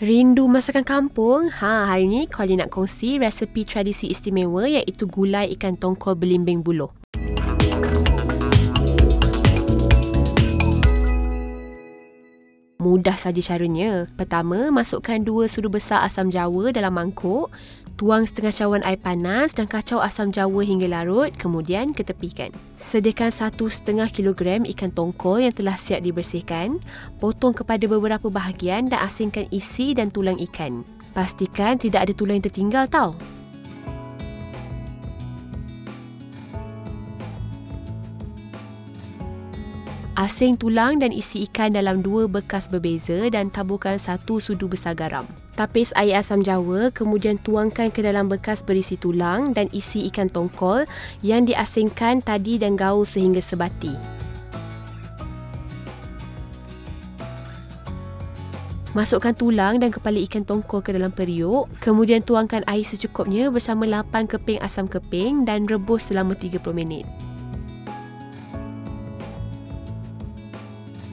Rindu masakan kampung? Hari ni Colin nak kongsi resepi tradisi istimewa iaitu gulai ikan tongkol belimbing buluh. Mudah saja caranya. Pertama, masukkan 2 sudu besar asam jawa dalam mangkuk. Tuang setengah cawan air panas dan kacau asam jawa hingga larut, kemudian ketepikan. Sediakan 1,5 kilogram ikan tongkol yang telah siap dibersihkan. Potong kepada beberapa bahagian dan asingkan isi dan tulang ikan. Pastikan tidak ada tulang yang tertinggal tau. Asing tulang dan isi ikan dalam 2 bekas berbeza dan taburkan 1 sudu besar garam. Tapis air asam jawa, kemudian tuangkan ke dalam bekas berisi tulang dan isi ikan tongkol yang diasingkan tadi dan gaul sehingga sebati. Masukkan tulang dan kepala ikan tongkol ke dalam periuk, kemudian tuangkan air secukupnya bersama 8 keping asam keping dan rebus selama 30 minit.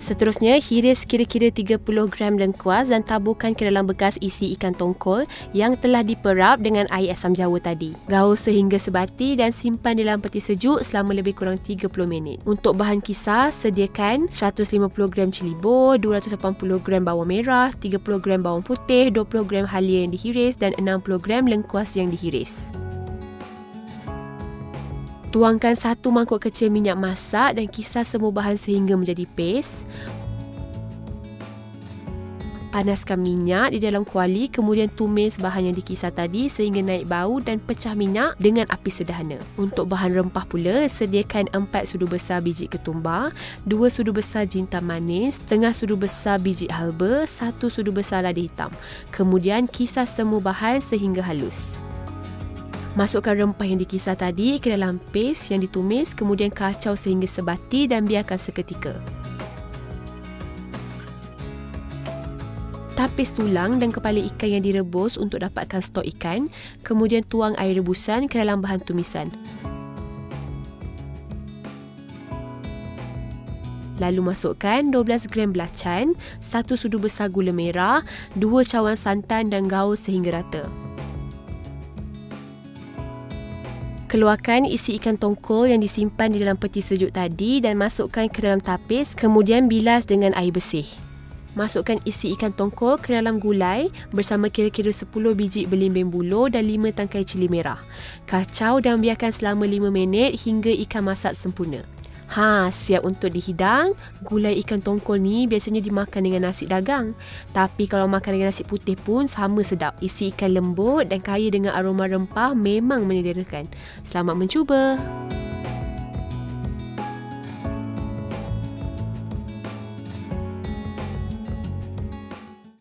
Seterusnya, hiris kira-kira 30 gram lengkuas dan taburkan ke dalam bekas isi ikan tongkol yang telah diperap dengan air asam jawa tadi. Gaul sehingga sebati dan simpan dalam peti sejuk selama lebih kurang 30 minit. Untuk bahan kisar, sediakan 150 gram cili bor, 280 gram bawang merah, 30 gram bawang putih, 20 gram halia yang dihiris dan 60 gram lengkuas yang dihiris. Tuangkan 1 mangkuk kecil minyak masak dan kisar semua bahan sehingga menjadi paste. Panaskan minyak di dalam kuali, kemudian tumis bahan yang dikisar tadi sehingga naik bau dan pecah minyak dengan api sederhana. Untuk bahan rempah pula, sediakan 4 sudu besar biji ketumbar, 2 sudu besar jintan manis, setengah sudu besar biji halba, 1 sudu besar lada hitam. Kemudian kisar semua bahan sehingga halus. Masukkan rempah yang dikisar tadi ke dalam paste yang ditumis, kemudian kacau sehingga sebati dan biarkan seketika. Tapis tulang dan kepala ikan yang direbus untuk dapatkan stok ikan, kemudian tuang air rebusan ke dalam bahan tumisan. Lalu masukkan 12 gram belacan, 1 sudu besar gula merah, 2 cawan santan dan gaul sehingga rata. Keluarkan isi ikan tongkol yang disimpan di dalam peti sejuk tadi dan masukkan ke dalam tapis, kemudian bilas dengan air bersih. Masukkan isi ikan tongkol ke dalam gulai bersama kira-kira 10 biji belimbing buluh dan 5 tangkai cili merah. Kacau dan biarkan selama 5 minit hingga ikan masak sempurna. Siap untuk dihidang. Gulai ikan tongkol ni biasanya dimakan dengan nasi dagang. Tapi kalau makan dengan nasi putih pun sama sedap. Isi ikan lembut dan kaya dengan aroma rempah memang menyederakan. Selamat mencuba!